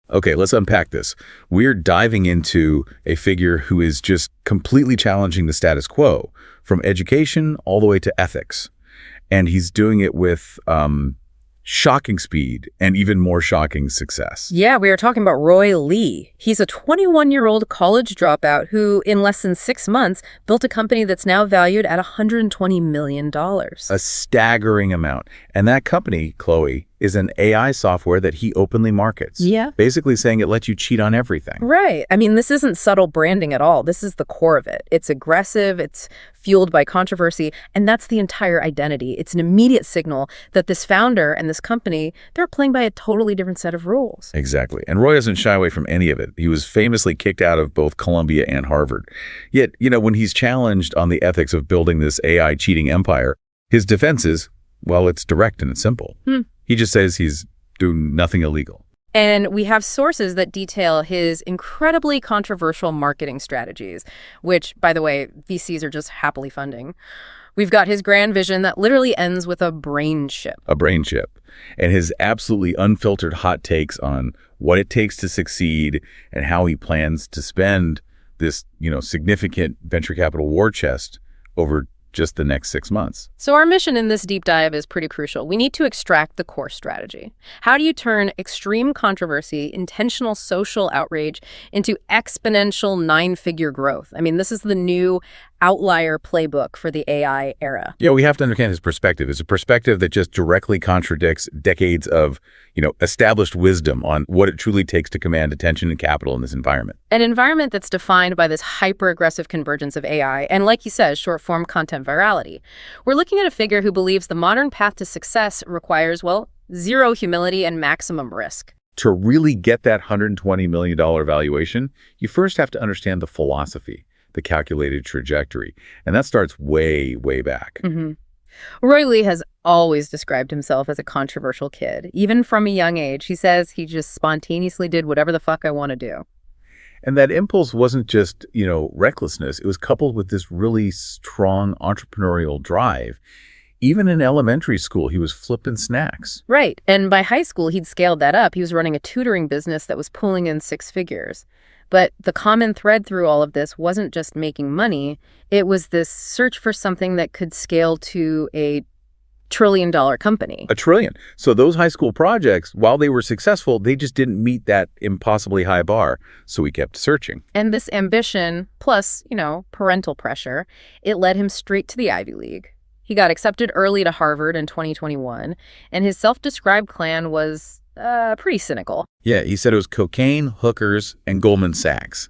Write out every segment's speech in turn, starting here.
Okay, let's unpack this. We're diving into a figure who is just completely challenging the status quo, from education all the way to ethics. And he's doing it with shocking speed and even more shocking success. Yeah, we are talking about Roy Lee. He's a 21-year-old college dropout who, in less than 6 months, built a company that's now valued at $120 million. A staggering amount. And that company, Chloe, is an AI software that he openly markets. Yeah. Basically saying it lets you cheat on everything. Right. I mean, this isn't subtle branding at all. This is the core of it. It's aggressive, it's fueled by controversy, and that's the entire identity. It's an immediate signal that this founder and this company, they're playing by a totally different set of rules. Exactly. And Roy doesn't shy away from any of it. He was famously kicked out of both Columbia and Harvard. Yet, when he's challenged on the ethics of building this AI cheating empire, his defense is, well, it's direct and it's simple. He just says he's doing nothing illegal. And we have sources that detail his incredibly controversial marketing strategies, which, by the way, VCs are just happily funding. We've got his grand vision that literally ends with a brain chip. A brain chip. And his absolutely unfiltered hot takes on what it takes to succeed and how he plans to spend this, significant venture capital war chest over just the next 6 months. So our mission in this deep dive is pretty crucial. We need to extract the core strategy. How do you turn extreme controversy, intentional social outrage into exponential 9-figure growth? I mean, this is the new outlier playbook for the AI era. Yeah, we have to understand his perspective. It's a perspective that just directly contradicts decades of, established wisdom on what it truly takes to command attention and capital in this environment. An environment that's defined by this hyper-aggressive convergence of AI and, like he says, short-form content virality. We're looking at a figure who believes the modern path to success requires, well, zero humility and maximum risk. To really get that $120 million valuation, you first have to understand the philosophy, the calculated trajectory. And that starts way, way back. Roy Lee has always described himself as a controversial kid. Even from a young age, he says he just spontaneously did whatever the fuck I want to do. And that impulse wasn't just, recklessness. It was coupled with this really strong entrepreneurial drive. Even in elementary school, he was flipping snacks. Right. And by high school, he'd scaled that up. He was running a tutoring business that was pulling in 6 figures. But the common thread through all of this wasn't just making money. It was this search for something that could scale to a trillion-dollar company. $1 trillion. So those high school projects, while they were successful, they just didn't meet that impossibly high bar. So he kept searching. And this ambition, plus, parental pressure, it led him straight to the Ivy League. He got accepted early to Harvard in 2021, and his self-described clan was pretty cynical. Yeah, he said it was cocaine, hookers, and Goldman Sachs.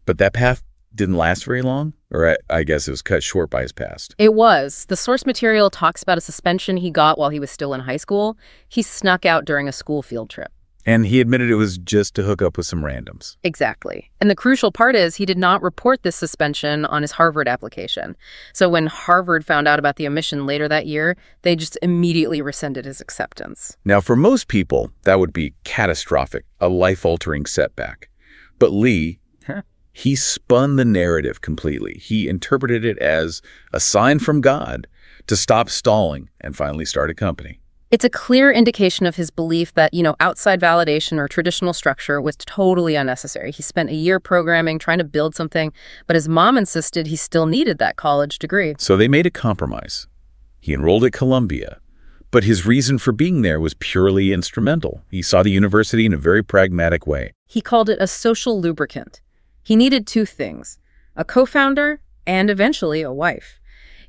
But that path didn't last very long, or I guess it was cut short by his past. It was. The source material talks about a suspension he got while he was still in high school. He snuck out during a school field trip. And he admitted it was just to hook up with some randoms. Exactly. And the crucial part is he did not report this suspension on his Harvard application. So when Harvard found out about the omission later that year, they just immediately rescinded his acceptance. Now, for most people, that would be catastrophic, a life-altering setback. But Lee, he spun the narrative completely. He interpreted it as a sign from God to stop stalling and finally start a company. It's a clear indication of his belief that, outside validation or traditional structure was totally unnecessary. He spent a year programming, trying to build something, but his mom insisted he still needed that college degree. So they made a compromise. He enrolled at Columbia, but his reason for being there was purely instrumental. He saw the university in a very pragmatic way. He called it a social lubricant. He needed 2 things, a co-founder and eventually a wife.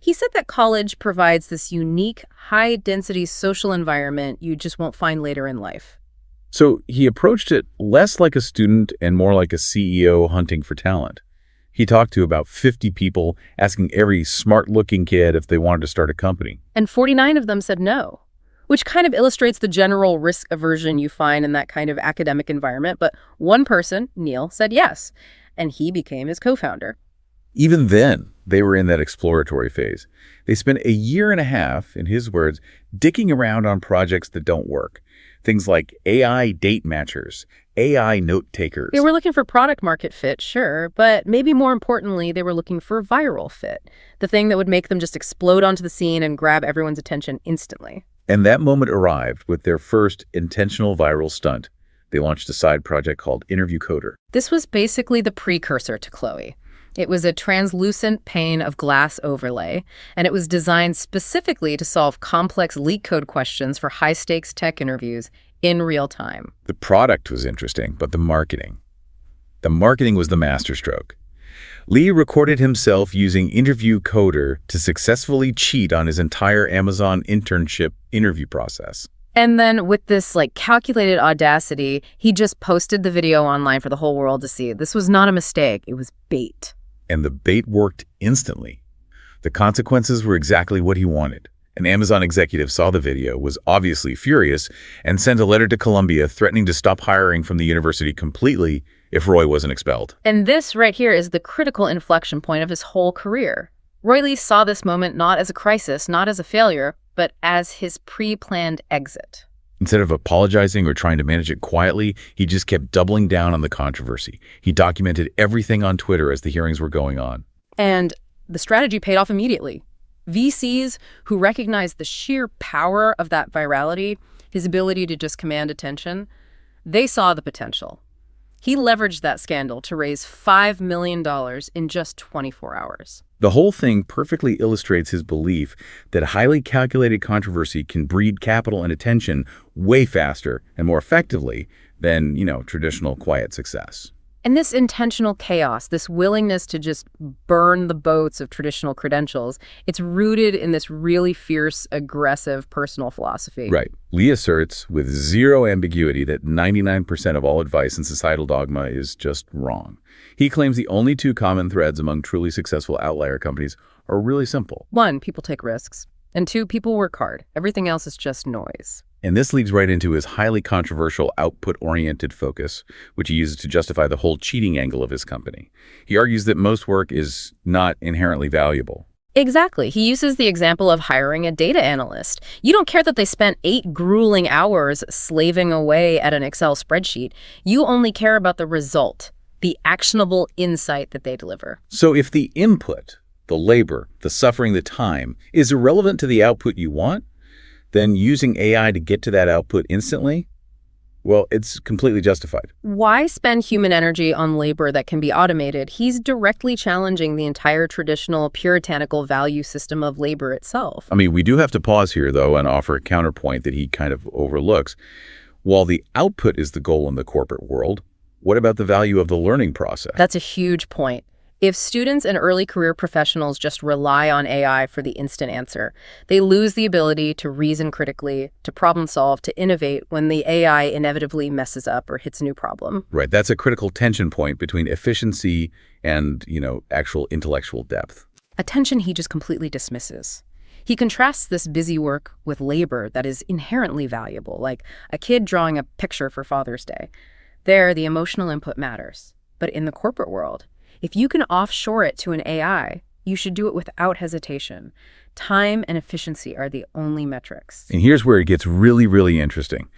He said that college provides this unique, high-density social environment you just won't find later in life. So he approached it less like a student and more like a CEO hunting for talent. He talked to about 50 people, asking every smart-looking kid if they wanted to start a company. And 49 of them said no, which kind of illustrates the general risk aversion you find in that kind of academic environment. But one person, Neil, said yes, and he became his co-founder. Even then, they were in that exploratory phase. They spent a year and a half, in his words, dicking around on projects that don't work. Things like AI date matchers, AI note takers. They were looking for product market fit, sure, but maybe more importantly, they were looking for viral fit, the thing that would make them just explode onto the scene and grab everyone's attention instantly. And that moment arrived with their first intentional viral stunt, They launched a side project called Interview Coder. This was basically the precursor to Chloe. It was a translucent pane of glass overlay, and it was designed specifically to solve complex leak code questions for high-stakes tech interviews in real time. The product was interesting, but the marketing. The marketing was the masterstroke. Lee recorded himself using Interview Coder to successfully cheat on his entire Amazon internship interview process. And then with this calculated audacity, he just posted the video online for the whole world to see. This was not a mistake. It was bait. And the bait worked instantly. The consequences were exactly what he wanted. An Amazon executive saw the video, was obviously furious, and sent a letter to Columbia threatening to stop hiring from the university completely if Roy wasn't expelled. And this right here is the critical inflection point of his whole career. Roy Lee saw this moment not as a crisis, not as a failure, but as his pre-planned exit. Instead of apologizing or trying to manage it quietly, he just kept doubling down on the controversy. He documented everything on Twitter as the hearings were going on. And the strategy paid off immediately. VCs who recognized the sheer power of that virality, his ability to just command attention, they saw the potential. He leveraged that scandal to raise $5 million in just 24 hours. The whole thing perfectly illustrates his belief that highly calculated controversy can breed capital and attention way faster and more effectively than, traditional quiet success. And this intentional chaos, this willingness to just burn the boats of traditional credentials, it's rooted in this really fierce, aggressive personal philosophy. Right. Lee asserts with zero ambiguity that 99% of all advice in societal dogma is just wrong. He claims the only two common threads among truly successful outlier companies are really simple. 1, people take risks. And 2, people work hard. Everything else is just noise. And this leads right into his highly controversial output-oriented focus, which he uses to justify the whole cheating angle of his company. He argues that most work is not inherently valuable. Exactly. He uses the example of hiring a data analyst. You don't care that they spent 8 grueling hours slaving away at an Excel spreadsheet. You only care about the result, the actionable insight that they deliver. So if the input, the labor, the suffering, the time, is irrelevant to the output you want, then using AI to get to that output instantly, well, it's completely justified. Why spend human energy on labor that can be automated? He's directly challenging the entire traditional puritanical value system of labor itself. I mean, we do have to pause here, though, and offer a counterpoint that he kind of overlooks. While the output is the goal in the corporate world, what about the value of the learning process? That's a huge point. If students and early career professionals just rely on AI for the instant answer, they lose the ability to reason critically, to problem solve, to innovate when the AI inevitably messes up or hits a new problem. Right. That's a critical tension point between efficiency and, actual intellectual depth. A tension he just completely dismisses. He contrasts this busy work with labor that is inherently valuable, like a kid drawing a picture for Father's Day. There, the emotional input matters. But in the corporate world, if you can offshore it to an AI, you should do it without hesitation. Time and efficiency are the only metrics. And here's where it gets really, really interesting.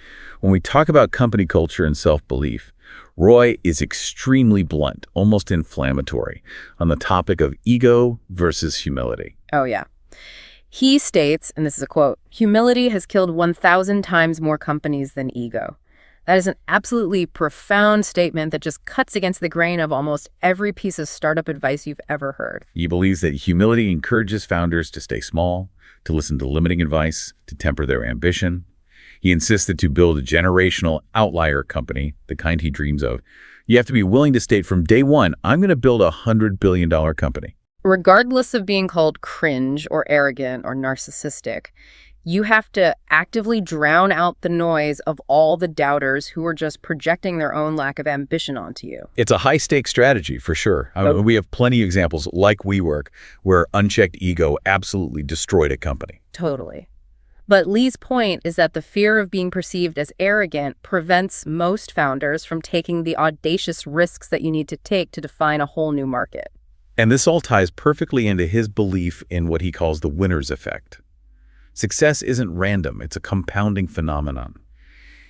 When we talk about company culture and self-belief, Roy is extremely blunt, almost inflammatory, on the topic of ego versus humility. Oh, yeah. He states, and this is a quote, "Humility has killed 1,000 times more companies than ego." That is an absolutely profound statement that just cuts against the grain of almost every piece of startup advice you've ever heard. He believes that humility encourages founders to stay small, to listen to limiting advice, to temper their ambition. He insists that to build a generational outlier company, the kind he dreams of, you have to be willing to state from day one, I'm going to build a $100 billion company. Regardless of being called cringe or arrogant or narcissistic, you have to actively drown out the noise of all the doubters who are just projecting their own lack of ambition onto you. It's a high-stakes strategy, for sure. I mean, we have plenty of examples, like WeWork, where unchecked ego absolutely destroyed a company. Totally. But Lee's point is that the fear of being perceived as arrogant prevents most founders from taking the audacious risks that you need to take to define a whole new market. And this all ties perfectly into his belief in what he calls the winner's effect. Success isn't random, it's a compounding phenomenon.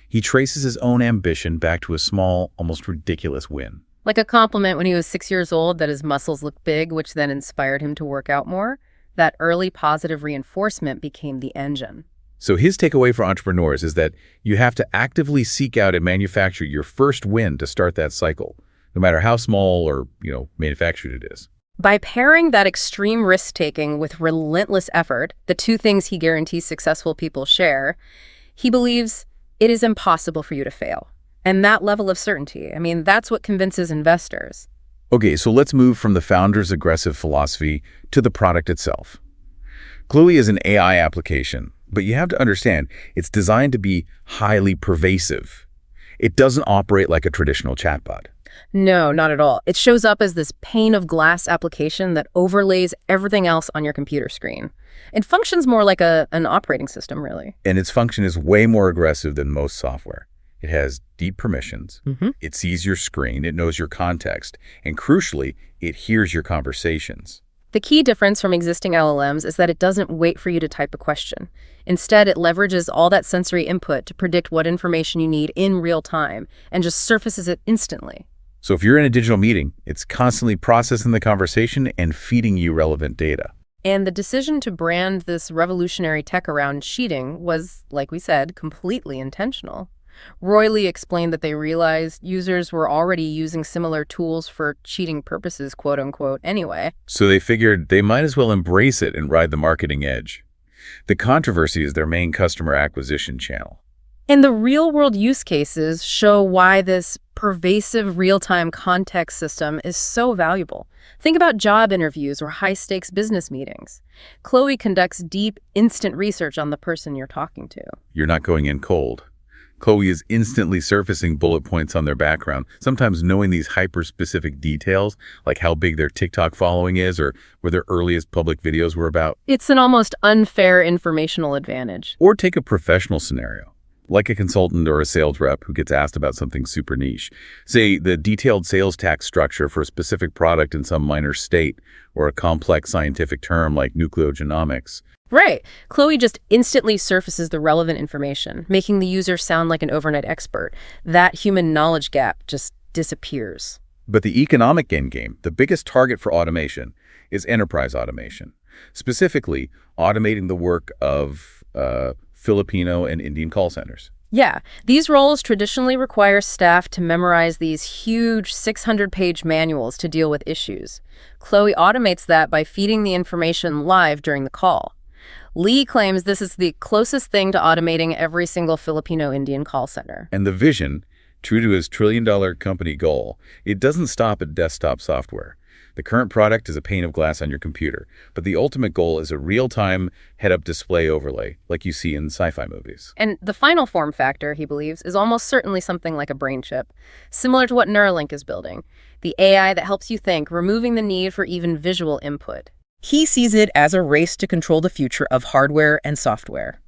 He traces his own ambition back to a small, almost ridiculous win. Like a compliment when he was 6 years old that his muscles looked big, which then inspired him to work out more. That early positive reinforcement became the engine. So his takeaway for entrepreneurs is that you have to actively seek out and manufacture your first win to start that cycle, no matter how small or, manufactured it is. By pairing that extreme risk-taking with relentless effort, the two things he guarantees successful people share, he believes it is impossible for you to fail. And that level of certainty, that's what convinces investors. Okay, so let's move from the founder's aggressive philosophy to the product itself. Clooney is an AI application, but you have to understand it's designed to be highly pervasive. It doesn't operate like a traditional chatbot. No, not at all. It shows up as this pane of glass application that overlays everything else on your computer screen. It functions more like an operating system, really. And its function is way more aggressive than most software. It has deep permissions. It sees your screen. It knows your context. And crucially, it hears your conversations. The key difference from existing LLMs is that it doesn't wait for you to type a question. Instead, it leverages all that sensory input to predict what information you need in real time and just surfaces it instantly. So if you're in a digital meeting, it's constantly processing the conversation and feeding you relevant data. And the decision to brand this revolutionary tech around cheating was, like we said, completely intentional. Roy Lee explained that they realized users were already using similar tools for cheating purposes, quote unquote, anyway. So they figured they might as well embrace it and ride the marketing edge. The controversy is their main customer acquisition channel. And the real-world use cases show why this pervasive real-time context system is so valuable. Think about job interviews or high-stakes business meetings. Clooney conducts deep, instant research on the person you're talking to. You're not going in cold. Clooney is instantly surfacing bullet points on their background, sometimes knowing these hyper-specific details, like how big their TikTok following is or where their earliest public videos were about. It's an almost unfair informational advantage. Or take a professional scenario, like a consultant or a sales rep who gets asked about something super niche. Say, the detailed sales tax structure for a specific product in some minor state, or a complex scientific term like nucleogenomics. Right. Clooney just instantly surfaces the relevant information, making the user sound like an overnight expert. That human knowledge gap just disappears. But the economic endgame, the biggest target for automation, is enterprise automation. Specifically, automating the work of Filipino and Indian call centers. Yeah, these roles traditionally require staff to memorize these huge 600-page manuals to deal with issues. Clooney automates that by feeding the information live during the call. Lee claims this is the closest thing to automating every single Filipino-Indian call center. And the vision, true to his trillion-dollar company goal, it doesn't stop at desktop software. The current product is a pane of glass on your computer, but the ultimate goal is a real-time head-up display overlay, like you see in sci-fi movies. And the final form factor, he believes, is almost certainly something like a brain chip, similar to what Neuralink is building, the AI that helps you think, removing the need for even visual input. He sees it as a race to control the future of hardware and software.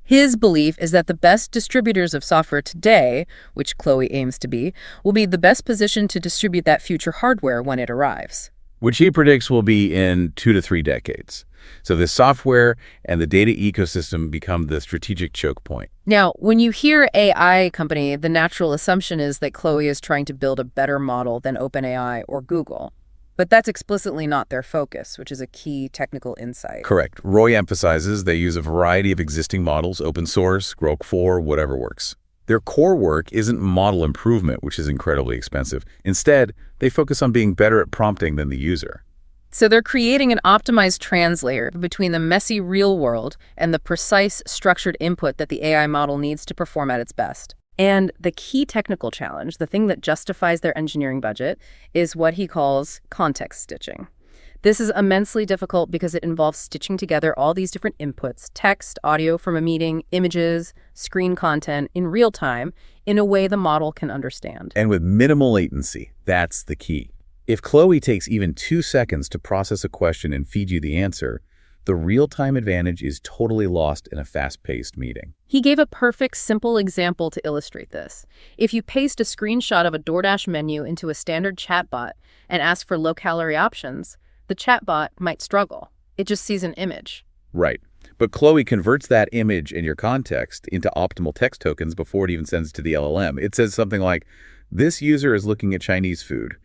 His belief is that the best distributors of software today, which Clooney aims to be, will be the best positioned to distribute that future hardware when it arrives. Which he predicts will be in 2 to 3 decades. So the software and the data ecosystem become the strategic choke point. Now, when you hear AI company, the natural assumption is that Clooney is trying to build a better model than OpenAI or Google. But that's explicitly not their focus, which is a key technical insight. Correct. Roy emphasizes they use a variety of existing models, open source, Grok 4, whatever works. Their core work isn't model improvement, which is incredibly expensive. Instead, they focus on being better at prompting than the user. So they're creating an optimized translator between the messy real world and the precise structured input that the AI model needs to perform at its best. And the key technical challenge, the thing that justifies their engineering budget, is what he calls context stitching. This is immensely difficult because it involves stitching together all these different inputs, text, audio from a meeting, images, screen content in real time in a way the model can understand. And with minimal latency, that's the key. If Clooney takes even 2 seconds to process a question and feed you the answer, the real-time advantage is totally lost in a fast-paced meeting. He gave a perfect, simple example to illustrate this. If you paste a screenshot of a DoorDash menu into a standard chatbot and ask for low-calorie options, the chatbot might struggle. It just sees an image. Right. But Clooney converts that image and your context into optimal text tokens before it even sends it to the LLM. It says something like, "This user is looking at Chinese food.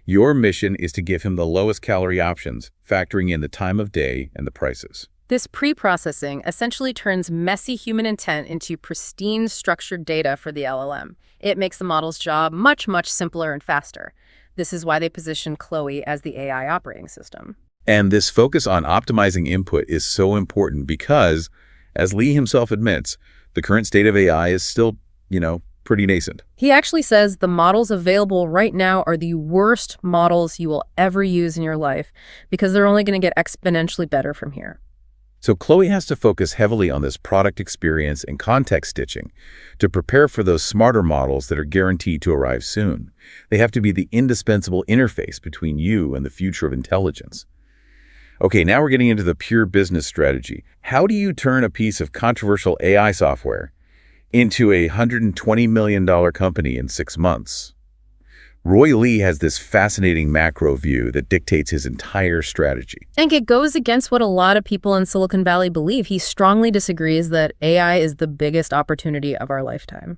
Your mission is to give him the lowest calorie options, factoring in the time of day and the prices." This pre-processing essentially turns messy human intent into pristine, structured data for the LLM. It makes the model's job much, much simpler and faster. This is why they position Chloe as the AI operating system. And this focus on optimizing input is so important because, as Lee himself admits, the current state of AI is still, pretty nascent. He actually says the models available right now are the worst models you will ever use in your life because they're only going to get exponentially better from here. So Chloe has to focus heavily on this product experience and context stitching to prepare for those smarter models that are guaranteed to arrive soon. They have to be the indispensable interface between you and the future of intelligence. Okay, now we're getting into the pure business strategy. How do you turn a piece of controversial AI software into a $120 million company in 6 months? Roy Lee has this fascinating macro view that dictates his entire strategy. And it goes against what a lot of people in Silicon Valley believe. He strongly disagrees that AI is the biggest opportunity of our lifetime.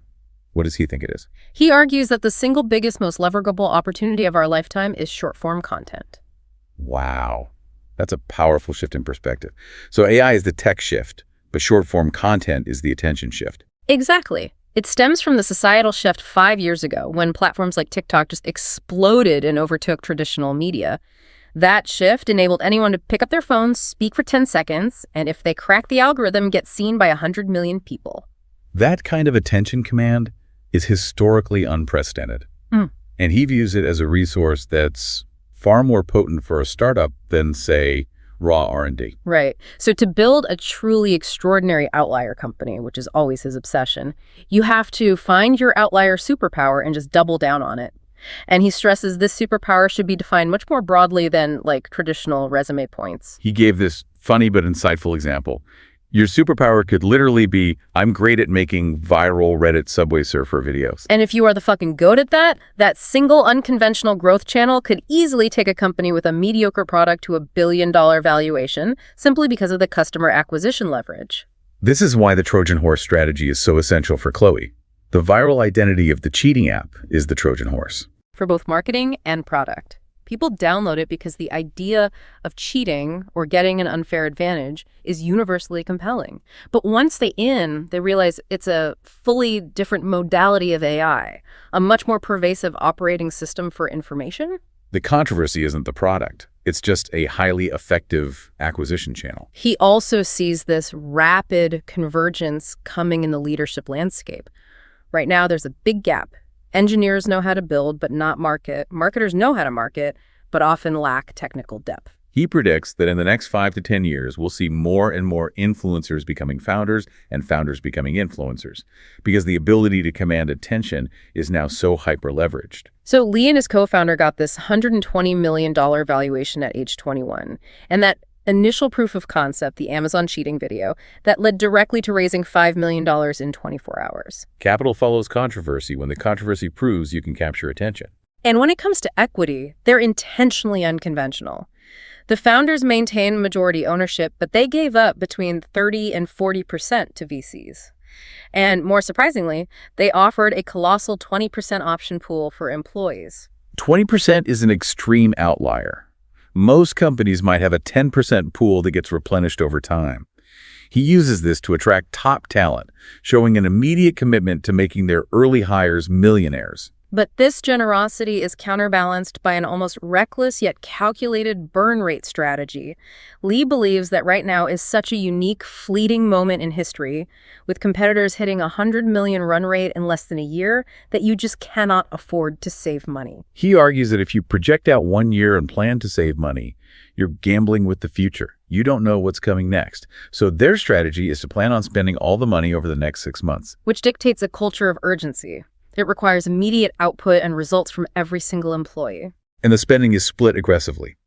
What does he think it is? He argues that the single biggest, most leverageable opportunity of our lifetime is short-form content. Wow. That's a powerful shift in perspective. So AI is the tech shift, but short-form content is the attention shift. Exactly. It stems from the societal shift 5 years ago when platforms like TikTok just exploded and overtook traditional media. That shift enabled anyone to pick up their phones, speak for 10 seconds, and if they crack the algorithm, get seen by 100 million people. That kind of attention command is historically unprecedented. And he views it as a resource that's far more potent for a startup than, say, raw R&D. Right. So to build a truly extraordinary outlier company, which is always his obsession, you have to find your outlier superpower and just double down on it. And he stresses this superpower should be defined much more broadly than like traditional resume points. He gave this funny but insightful example. Your superpower could literally be, I'm great at making viral Reddit Subway Surfer videos. And if you are the fucking goat at that, that single unconventional growth channel could easily take a company with a mediocre product to $1 billion valuation simply because of the customer acquisition leverage. This is why the Trojan horse strategy is so essential for Chloe. The viral identity of the cheating app is the Trojan horse. For both marketing and product. People download it because the idea of cheating or getting an unfair advantage is universally compelling. But once they realize it's a fully different modality of AI, a much more pervasive operating system for information. The controversy isn't the product. It's just a highly effective acquisition channel. He also sees this rapid convergence coming in the leadership landscape. Right now, there's a big gap. Engineers know how to build, but not market. Marketers know how to market, but often lack technical depth. He predicts that in the next 5 to 10 years, we'll see more and more influencers becoming founders and founders becoming influencers because the ability to command attention is now so hyper-leveraged. So Lee and his co-founder got this $120 million valuation at age 21. And that initial proof of concept, the Amazon cheating video, that led directly to raising $5 million in 24 hours. Capital follows controversy when the controversy proves you can capture attention. And when it comes to equity, they're intentionally unconventional. The founders maintain majority ownership, but they gave up between 30 and 40% to VCs. And more surprisingly, they offered a colossal 20% option pool for employees. 20% is an extreme outlier. Most companies might have a 10% pool that gets replenished over time. He uses this to attract top talent, showing an immediate commitment to making their early hires millionaires. But this generosity is counterbalanced by an almost reckless yet calculated burn rate strategy. Lee believes that right now is such a unique, fleeting moment in history, with competitors hitting a $100 million run rate in less than a year, that you just cannot afford to save money. He argues that if you project out 1 year and plan to save money, you're gambling with the future. You don't know what's coming next. So their strategy is to plan on spending all the money over the next 6 months. Which dictates a culture of urgency. It requires immediate output and results from every single employee. And the spending is split aggressively.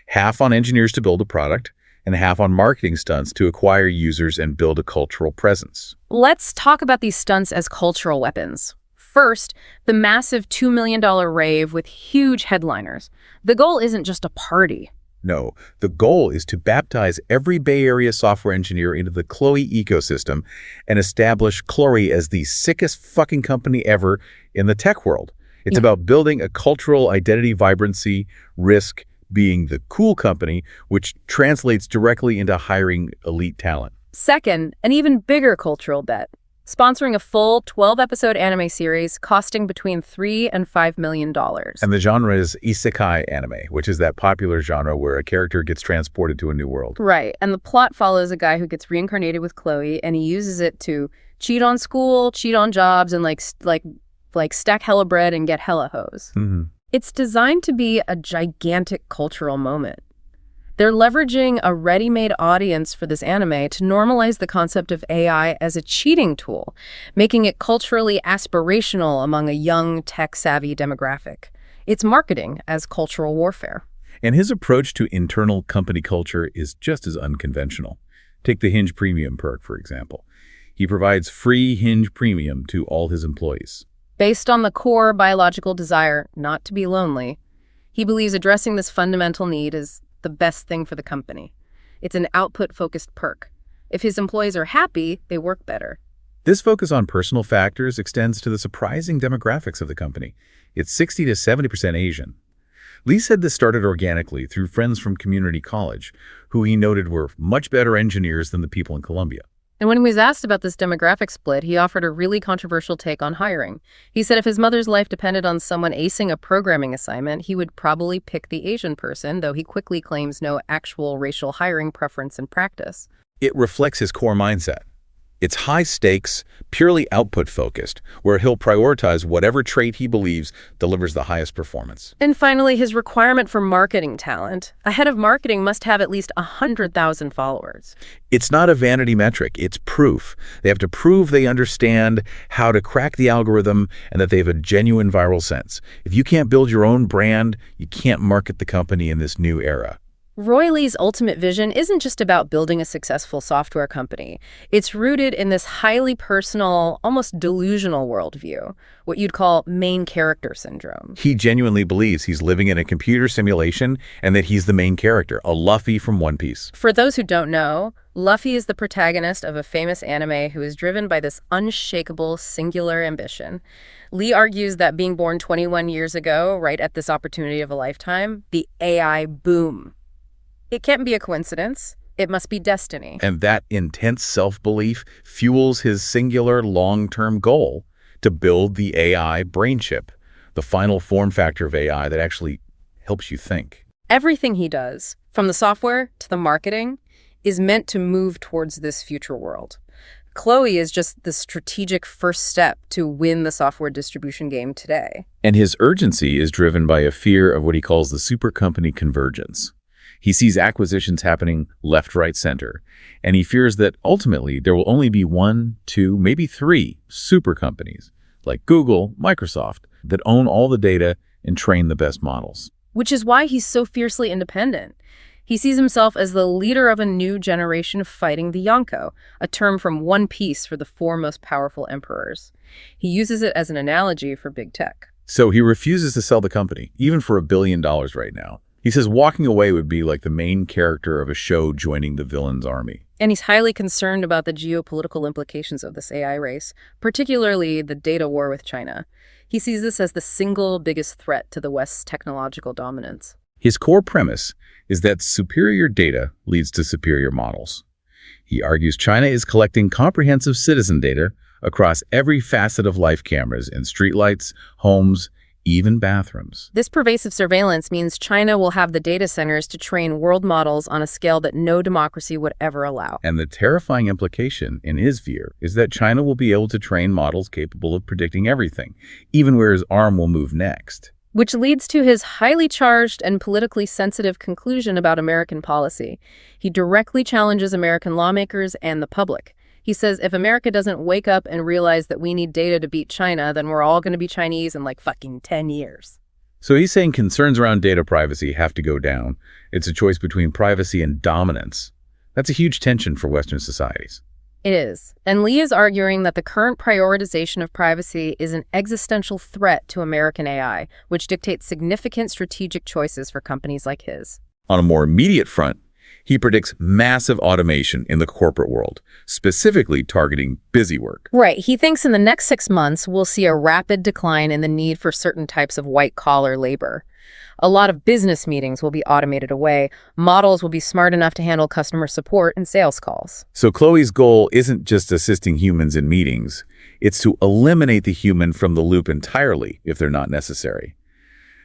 Half on engineers to build a product, and half on marketing stunts to acquire users and build a cultural presence. Let's talk about these stunts as cultural weapons. First, the massive $2 million rave with huge headliners. The goal isn't just a party. No, the goal is to baptize every Bay Area software engineer into the Chloe ecosystem and establish Chloe as the sickest fucking company ever in the tech world. It's about building a cultural identity vibrancy, risk, being the cool company, which translates directly into hiring elite talent. Second, an even bigger cultural bet. Sponsoring a full 12-episode anime series costing between $3 and $5 million. And the genre is isekai anime, which is that popular genre where a character gets transported to a new world. Right, and the plot follows a guy who gets reincarnated with Chloe, and he uses it to cheat on school, cheat on jobs, and like stack hella bread and get hella hoes. Mm-hmm. It's designed to be a gigantic cultural moment. They're leveraging a ready-made audience for this anime to normalize the concept of AI as a cheating tool, making it culturally aspirational among a young, tech-savvy demographic. It's marketing as cultural warfare. And his approach to internal company culture is just as unconventional. Take the Hinge Premium perk, for example. He provides free Hinge Premium to all his employees. Based on the core biological desire not to be lonely, he believes addressing this fundamental need is the best thing for the company. It's an output-focused perk. If his employees are happy, they work better. This focus on personal factors extends to the surprising demographics of the company. It's 60 to 70% Asian. Lee said this started organically through friends from community college, who he noted were much better engineers than the people in Colombia. And when he was asked about this demographic split, he offered a really controversial take on hiring. He said if his mother's life depended on someone acing a programming assignment, he would probably pick the Asian person, though he quickly claims no actual racial hiring preference in practice. It reflects his core mindset. It's high stakes, purely output focused, where he'll prioritize whatever trait he believes delivers the highest performance. And finally, his requirement for marketing talent. A head of marketing must have at least 100,000 followers. It's not a vanity metric, it's proof. They have to prove they understand how to crack the algorithm and that they have a genuine viral sense. If you can't build your own brand, you can't market the company in this new era. Roy Lee's ultimate vision isn't just about building a successful software company. It's rooted in this highly personal, almost delusional worldview, what you'd call main character syndrome. He genuinely believes he's living in a computer simulation and that he's the main character, a Luffy from One Piece. For those who don't know, Luffy is the protagonist of a famous anime who is driven by this unshakable, singular ambition. Lee argues that being born 21 years ago, right at this opportunity of a lifetime, the AI boom. It can't be a coincidence. It must be destiny. And that intense self-belief fuels his singular long-term goal to build the AI brain chip, the final form factor of AI that actually helps you think. Everything he does, from the software to the marketing, is meant to move towards this future world. Chloe is just the strategic first step to win the software distribution game today. And his urgency is driven by a fear of what he calls the super company convergence. He sees acquisitions happening left, right, center, and he fears that ultimately there will only be 1, 2, maybe 3 super companies like Google, Microsoft, that own all the data and train the best models. Which is why he's so fiercely independent. He sees himself as the leader of a new generation fighting the Yonko, a term from One Piece for the 4 most powerful emperors. He uses it as an analogy for big tech. So he refuses to sell the company, even for $1 billion right now. He says walking away would be like the main character of a show joining the villain's army. And he's highly concerned about the geopolitical implications of this AI race, particularly the data war with China. He sees this as the single biggest threat to the West's technological dominance. His core premise is that superior data leads to superior models. He argues China is collecting comprehensive citizen data across every facet of life: cameras in streetlights, homes, even bathrooms. This pervasive surveillance means China will have the data centers to train world models on a scale that no democracy would ever allow. And the terrifying implication, in his view, is that China will be able to train models capable of predicting everything, even where his arm will move next. Which leads to his highly charged and politically sensitive conclusion about American policy. He directly challenges American lawmakers and the public. He says if America doesn't wake up and realize that we need data to beat China, then we're all going to be Chinese in like fucking 10 years. So he's saying concerns around data privacy have to go down. It's a choice between privacy and dominance. That's a huge tension for Western societies. It is. And Lee is arguing that the current prioritization of privacy is an existential threat to American AI, which dictates significant strategic choices for companies like his. On a more immediate front, he predicts massive automation in the corporate world, specifically targeting busy work. Right. He thinks in the next 6 months, we'll see a rapid decline in the need for certain types of white-collar labor. A lot of business meetings will be automated away. Models will be smart enough to handle customer support and sales calls. So Chloe's goal isn't just assisting humans in meetings. It's to eliminate the human from the loop entirely if they're not necessary.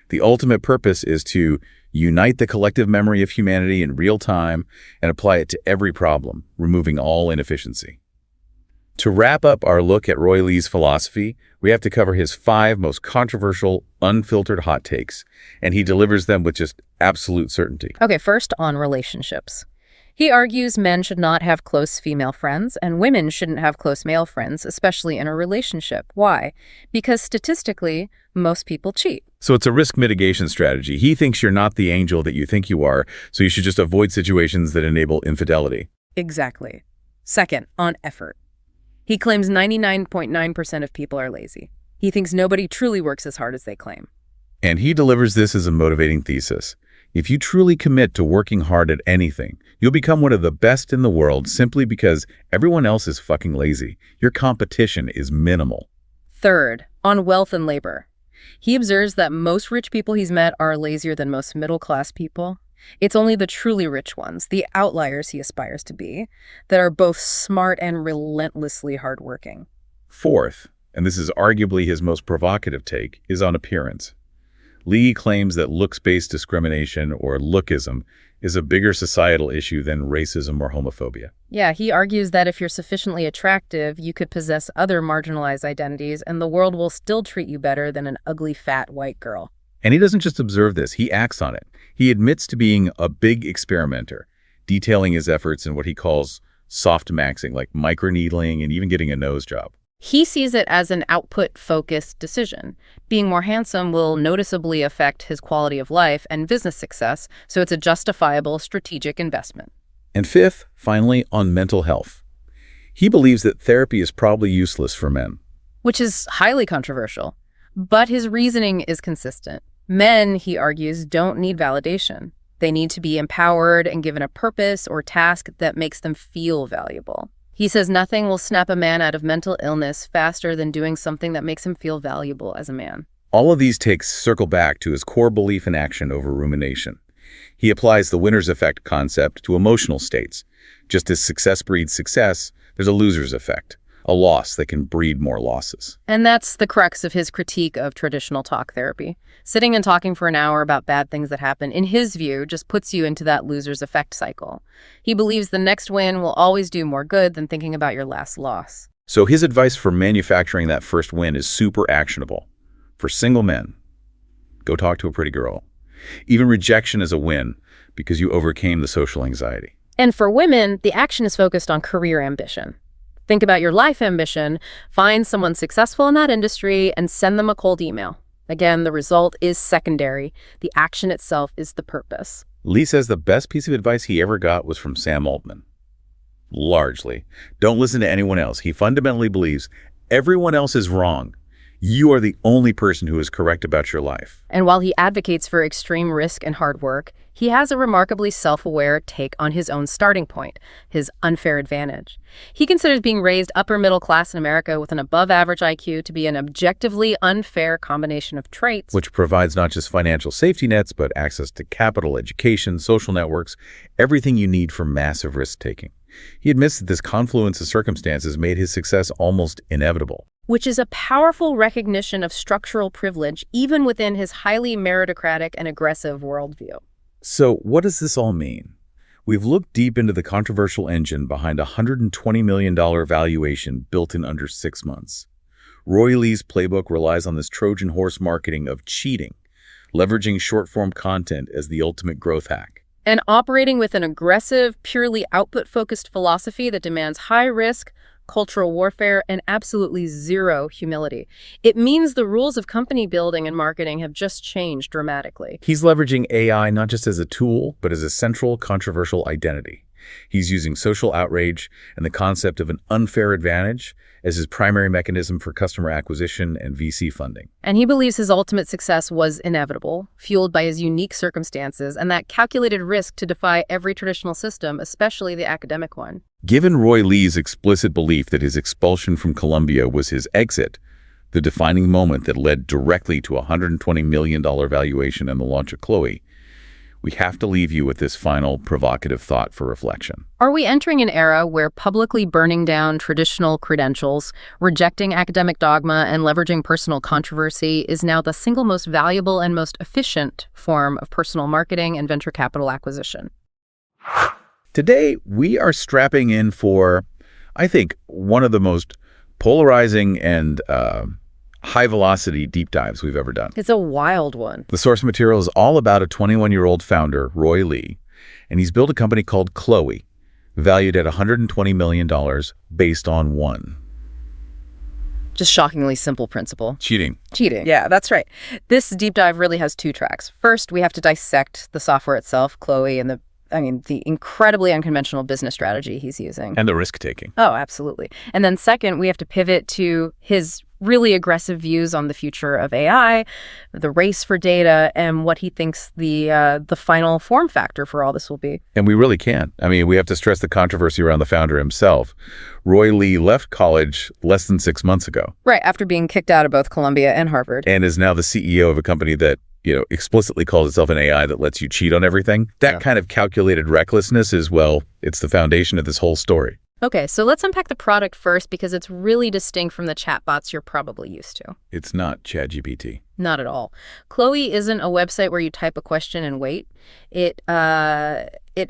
The ultimate purpose is to unite the collective memory of humanity in real time and apply it to every problem, removing all inefficiency. To wrap up our look at Roy Lee's philosophy, we have to cover his 5 most controversial, unfiltered hot takes, and he delivers them with just absolute certainty. Okay, first on relationships. He argues men should not have close female friends and women shouldn't have close male friends, especially in a relationship. Why? Because statistically, most people cheat. So it's a risk mitigation strategy. He thinks you're not the angel that you think you are, so you should just avoid situations that enable infidelity. Exactly. Second, on effort. He claims 99.9% of people are lazy. He thinks nobody truly works as hard as they claim. And he delivers this as a motivating thesis. If you truly commit to working hard at anything, you'll become one of the best in the world simply because everyone else is fucking lazy. Your competition is minimal. Third, on wealth and labor. He observes that most rich people he's met are lazier than most middle-class people. It's only the truly rich ones, the outliers he aspires to be, that are both smart and relentlessly hardworking. Fourth, and this is arguably his most provocative take, is on appearance. Lee claims that looks-based discrimination, or lookism, is a bigger societal issue than racism or homophobia. Yeah, he argues that if you're sufficiently attractive, you could possess other marginalized identities, and the world will still treat you better than an ugly, fat white girl. And he doesn't just observe this, he acts on it. He admits to being a big experimenter, detailing his efforts in what he calls soft maxing, like microneedling and even getting a nose job. He sees it as an output-focused decision. Being more handsome will noticeably affect his quality of life and business success, so it's a justifiable strategic investment. And fifth, finally, on mental health. He believes that therapy is probably useless for men. Which is highly controversial. But his reasoning is consistent. Men, he argues, don't need validation. They need to be empowered and given a purpose or task that makes them feel valuable. He says nothing will snap a man out of mental illness faster than doing something that makes him feel valuable as a man. All of these takes circle back to his core belief in action over rumination. He applies the winner's effect concept to emotional states. Just as success breeds success, there's a loser's effect, a loss that can breed more losses. And that's the crux of his critique of traditional talk therapy. Sitting and talking for an hour about bad things that happen, in his view, just puts you into that loser's effect cycle. He believes the next win will always do more good than thinking about your last loss. So his advice for manufacturing that first win is super actionable. For single men, go talk to a pretty girl. Even rejection is a win because you overcame the social anxiety. And for women, the action is focused on career ambition. Think about your life ambition, find someone successful in that industry, and send them a cold email. Again, the result is secondary. The action itself is the purpose. Lee says the best piece of advice he ever got was from Sam Altman. Largely. Don't listen to anyone else. He fundamentally believes everyone else is wrong. You are the only person who is correct about your life. And while he advocates for extreme risk and hard work, he has a remarkably self-aware take on his own starting point, his unfair advantage. He considers being raised upper middle class in America with an above-average IQ to be an objectively unfair combination of traits, Which provides not just financial safety nets, but access to capital, education, social networks, everything you need for massive risk-taking. He admits that this confluence of circumstances made his success almost inevitable. which is a powerful recognition of structural privilege even within his highly meritocratic and aggressive worldview. So what does this all mean? We've looked deep into the controversial engine behind a $120 million valuation built in under 6 months. Roy Lee's playbook relies on this Trojan horse marketing of cheating, leveraging short-form content as the ultimate growth hack. And operating with an aggressive, purely output-focused philosophy that demands high risk, cultural warfare, and absolutely zero humility. It means the rules of company building and marketing have just changed dramatically. He's leveraging AI not just as a tool, but as a central controversial identity. He's using social outrage and the concept of an unfair advantage as his primary mechanism for customer acquisition and VC funding. And he believes his ultimate success was inevitable, fueled by his unique circumstances and that calculated risk to defy every traditional system, especially the academic one. Given Roy Lee's explicit belief that his expulsion from Columbia was his exit, the defining moment that led directly to a $120 million valuation and the launch of Clooney, we have to leave you with this final provocative thought for reflection. Are we entering an era where publicly burning down traditional credentials, rejecting academic dogma, and leveraging personal controversy is now the single most valuable and most efficient form of personal marketing and venture capital acquisition? Today, we are strapping in for, I think, one of the most polarizing and high-velocity deep dives we've ever done. It's a wild one. The source material is all about a 21-year-old founder, Roy Lee, and he's built a company called Clooney, valued at $120 million based on one. Just shockingly simple principle. Cheating. Cheating. Yeah, that's right. This deep dive really has two tracks. First, we have to dissect the software itself, Clooney, and the incredibly unconventional business strategy he's using. And the risk-taking. Oh, absolutely. And then second, we have to pivot to his really aggressive views on the future of AI, the race for data, and what he thinks the final form factor for all this will be. And we really can. I mean, we have to stress the controversy around the founder himself. Roy Lee left college less than 6 months ago. Right, after being kicked out of both Columbia and Harvard. And is now the CEO of a company that, explicitly calls itself an AI that lets you cheat on everything. That kind of calculated recklessness is, well, it's the foundation of this whole story. Okay, so let's unpack the product first because it's really distinct from the chatbots you're probably used to. It's not ChatGPT. Not at all. Clooney isn't a website where you type a question and wait. It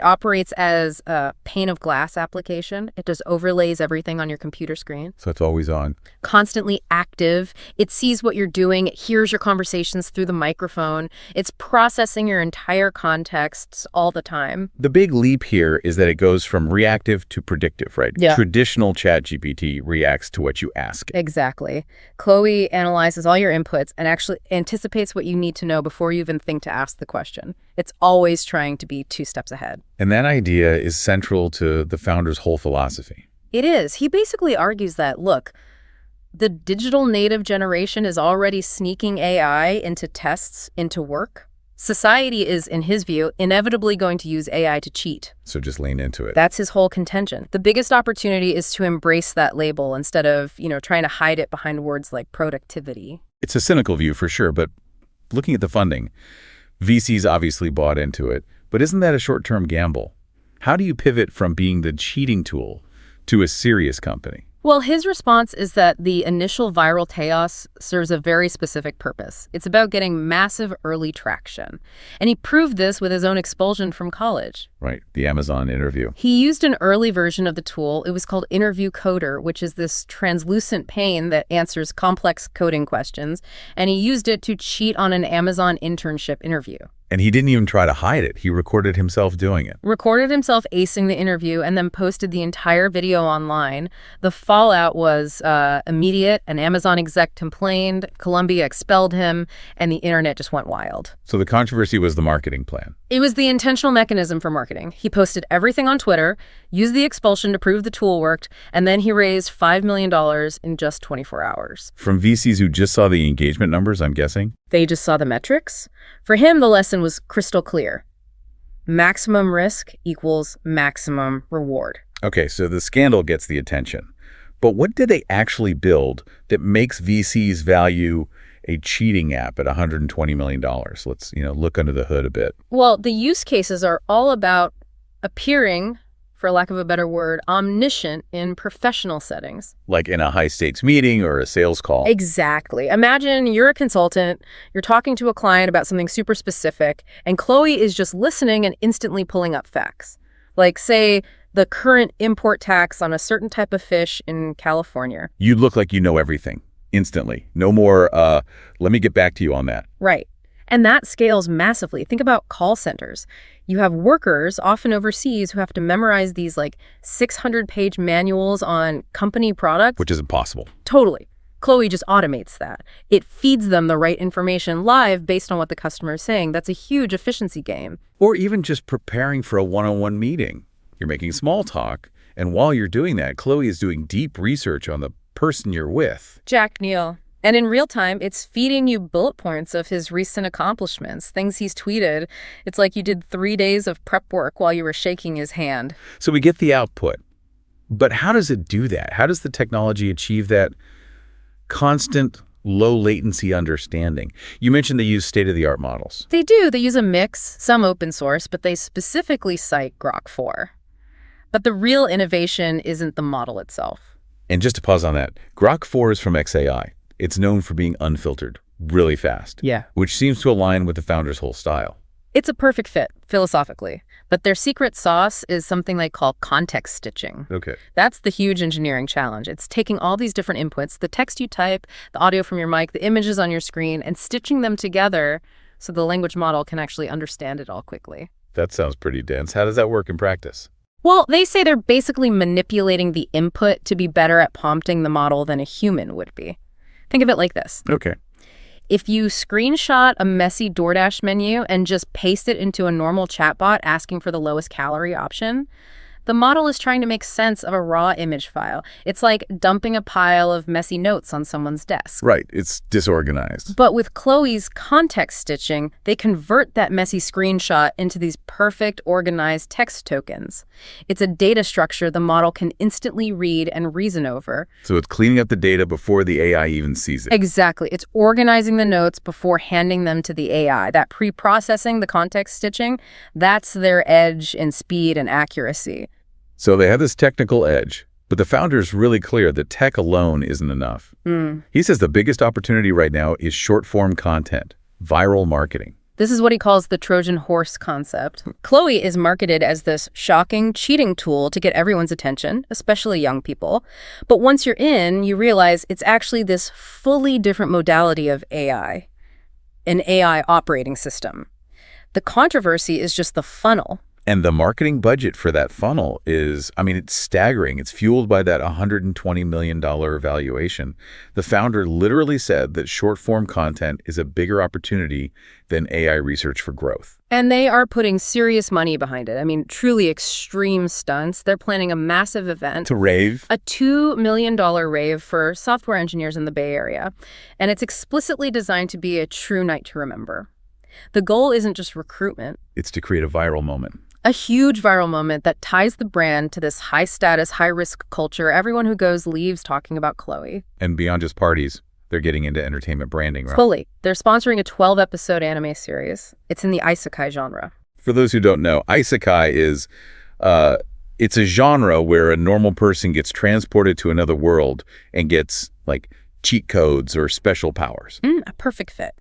operates as a pane of glass application. It just overlays everything on your computer screen. So it's always on. Constantly active. It sees what you're doing. It hears your conversations through the microphone. It's processing your entire contexts all the time. The big leap here is that it goes from reactive to predictive, right? Yeah. Traditional ChatGPT reacts to what you ask it. Exactly. Clooney analyzes all your inputs and actually anticipates what you need to know before you even think to ask the question. It's always trying to be 2 steps ahead. And that idea is central to the founder's whole philosophy. It is. He basically argues that, look, the digital native generation is already sneaking AI into tests, into work. Society is, in his view, inevitably going to use AI to cheat. So just lean into it. That's his whole contention. The biggest opportunity is to embrace that label instead of, trying to hide it behind words like productivity. It's a cynical view for sure, but looking at the funding, VCs obviously bought into it, but isn't that a short-term gamble? How do you pivot from being the cheating tool to a serious company? Well, his response is that the initial viral chaos serves a very specific purpose. It's about getting massive early traction. And he proved this with his own expulsion from college. Right, the Amazon interview. He used an early version of the tool. It was called Interview Coder, which is this translucent pane that answers complex coding questions. And he used it to cheat on an Amazon internship interview. And he didn't even try to hide it. He recorded himself doing it. Recorded himself acing the interview and then posted the entire video online. The fallout was immediate. An Amazon exec complained, Columbia expelled him, and the internet just went wild. So the controversy was the marketing plan. It was the intentional mechanism for marketing. He posted everything on Twitter, used the expulsion to prove the tool worked, and then he raised $5 million in just 24 hours. From VCs who just saw the engagement numbers, I'm guessing? They just saw the metrics. For him, the lesson was crystal clear. Maximum risk equals maximum reward. Okay, so the scandal gets the attention. But what did they actually build that makes VCs value a cheating app at $120 million? Let's, look under the hood a bit. Well, the use cases are all about appearing, for lack of a better word, omniscient in professional settings. Like in a high-stakes meeting or a sales call. Exactly. Imagine you're a consultant, you're talking to a client about something super specific, and Clooney is just listening and instantly pulling up facts. Like, say, the current import tax on a certain type of fish in California. You look like you know everything, instantly. No more, let me get back to you on that. Right. And that scales massively. Think about call centers. You have workers, often overseas, who have to memorize these 600-page manuals on company products. Which is impossible. Totally. Clooney just automates that. It feeds them the right information live based on what the customer is saying. That's a huge efficiency gain. Or even just preparing for a one-on-one meeting. You're making small talk, and while you're doing that, Clooney is doing deep research on the person you're with. Jack Neal. And in real time, it's feeding you bullet points of his recent accomplishments, things he's tweeted. It's like you did 3 days of prep work while you were shaking his hand. So we get the output. But how does it do that? How does the technology achieve that constant low latency understanding. You mentioned they use state-of-the-art models. They do. They use a mix, some open source, but they specifically cite Grok 4. But the real innovation isn't the model itself. And just to pause on that, Grok 4 is from XAI. It's known for being unfiltered, really fast. Yeah. Which seems to align with the founder's whole style. It's a perfect fit, philosophically. But their secret sauce is something they call context stitching. Okay. That's the huge engineering challenge. It's taking all these different inputs, the text you type, the audio from your mic, the images on your screen, and stitching them together so the language model can actually understand it all quickly. That sounds pretty dense. How does that work in practice? Well, they say they're basically manipulating the input to be better at prompting the model than a human would be. Think of it like this. Okay. If you screenshot a messy DoorDash menu and just paste it into a normal chatbot asking for the lowest calorie option, the model is trying to make sense of a raw image file. It's like dumping a pile of messy notes on someone's desk. Right. It's disorganized. But with Chloe's context stitching, they convert that messy screenshot into these perfect organized text tokens. It's a data structure the model can instantly read and reason over. So it's cleaning up the data before the AI even sees it. Exactly. It's organizing the notes before handing them to the AI. That pre-processing, the context stitching, that's their edge in speed and accuracy. So they have this technical edge, but the founder's really clear that tech alone isn't enough. He says the biggest opportunity right now is short-form content, viral marketing. This is what he calls the Trojan horse concept. Chloe is marketed as this shocking cheating tool to get everyone's attention, especially young people. But once you're in, you realize it's actually this fully different modality of AI, an AI operating system. The controversy is just the funnel. And the marketing budget for that funnel is, it's staggering. It's fueled by that $120 million valuation. The founder literally said that short-form content is a bigger opportunity than AI research for growth. And they are putting serious money behind it. Truly extreme stunts. They're planning a massive event. To rave? A $2 million rave for software engineers in the Bay Area. And it's explicitly designed to be a true night to remember. The goal isn't just recruitment. It's to create a viral moment. A huge viral moment that ties the brand to this high-status, high-risk culture. Everyone who goes leaves talking about Chloe. And beyond just parties, they're getting into entertainment branding, right? Fully. They're sponsoring a 12-episode anime series. It's in the isekai genre. For those who don't know, isekai is, it's a genre where a normal person gets transported to another world and gets, cheat codes or special powers. A perfect fit.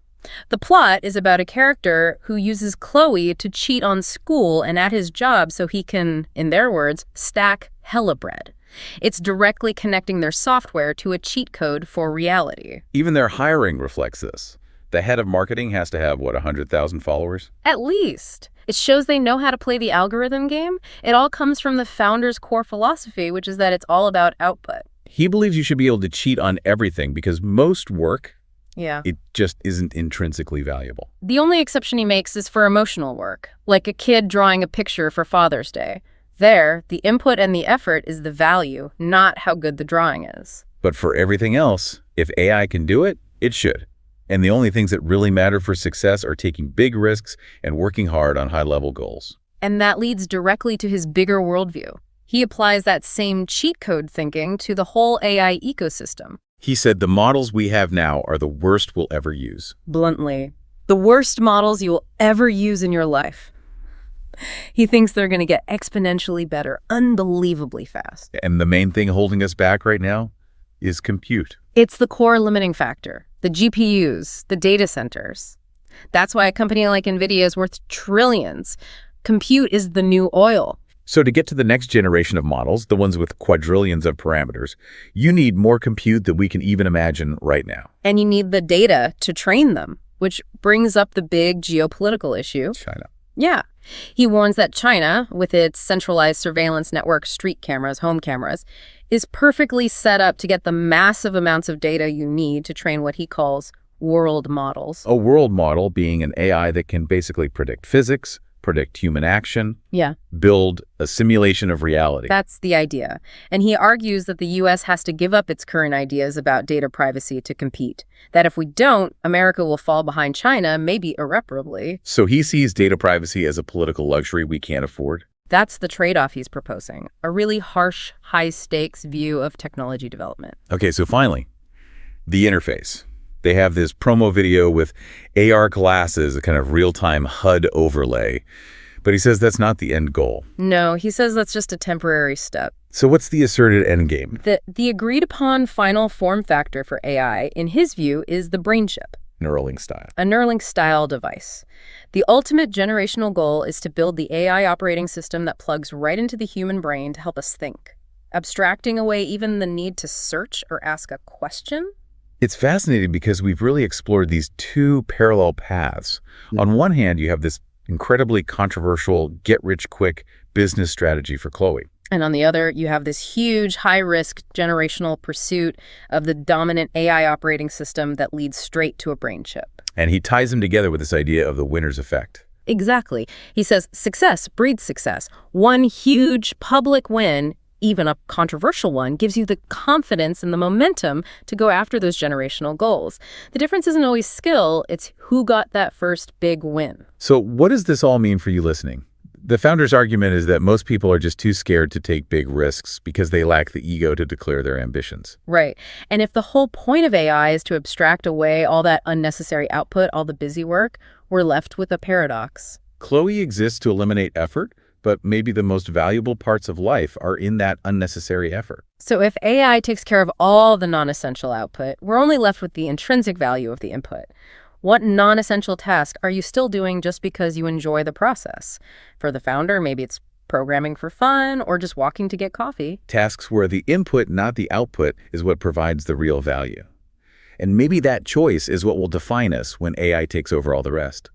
The plot is about a character who uses Chloe to cheat on school and at his job so he can, in their words, stack hella bread. It's directly connecting their software to a cheat code for reality. Even their hiring reflects this. The head of marketing has to have, 100,000 followers? At least. It shows they know how to play the algorithm game. It all comes from the founder's core philosophy, which is that it's all about output. He believes you should be able to cheat on everything because most work, yeah, it just isn't intrinsically valuable. The only exception he makes is for emotional work, like a kid drawing a picture for Father's Day. There, the input and the effort is the value, not how good the drawing is. But for everything else, if AI can do it, it should. And the only things that really matter for success are taking big risks and working hard on high-level goals. And that leads directly to his bigger worldview. He applies that same cheat code thinking to the whole AI ecosystem. He said the models we have now are the worst we'll ever use. Bluntly, the worst models you will ever use in your life. He thinks they're going to get exponentially better, unbelievably fast. And the main thing holding us back right now is compute. It's the core limiting factor, the GPUs, the data centers. That's why a company like NVIDIA is worth trillions. Compute is the new oil. So to get to the next generation of models, the ones with quadrillions of parameters, you need more compute than we can even imagine right now. And you need the data to train them, which brings up the big geopolitical issue. China. Yeah. He warns that China, with its centralized surveillance network, street cameras, home cameras, is perfectly set up to get the massive amounts of data you need to train what he calls world models. A world model being an AI that can basically predict physics, predict human action, yeah, build a simulation of reality. That's the idea. And he argues that the U.S. has to give up its current ideas about data privacy to compete. That if we don't, America will fall behind China, maybe irreparably. So he sees data privacy as a political luxury we can't afford? That's the trade-off he's proposing. A really harsh, high-stakes view of technology development. Okay, so finally, the interface. They have this promo video with AR glasses, a kind of real-time HUD overlay. But he says that's not the end goal. No, he says that's just a temporary step. So what's the asserted end game? The agreed-upon final form factor for AI, in his view, is the brain chip. Neuralink style. A Neuralink-style device. The ultimate generational goal is to build the AI operating system that plugs right into the human brain to help us think, abstracting away even the need to search or ask a question. It's fascinating because we've really explored these two parallel paths. On one hand, you have this incredibly controversial get-rich-quick business strategy for Chloe. And on the other, you have this huge, high-risk generational pursuit of the dominant AI operating system that leads straight to a brain chip. And he ties them together with this idea of the winner's effect. Exactly. He says success breeds success. One huge public win, even a controversial one, gives you the confidence and the momentum to go after those generational goals. The difference isn't always skill, it's who got that first big win. So what does this all mean for you listening? The founder's argument is that most people are just too scared to take big risks because they lack the ego to declare their ambitions. Right. And if the whole point of AI is to abstract away all that unnecessary output, all the busy work, we're left with a paradox. Chloe exists to eliminate effort, but maybe the most valuable parts of life are in that unnecessary effort. So if AI takes care of all the non-essential output, we're only left with the intrinsic value of the input. What non-essential task are you still doing just because you enjoy the process? For the founder, maybe it's programming for fun or just walking to get coffee. Tasks where the input, not the output, is what provides the real value. And maybe that choice is what will define us when AI takes over all the rest.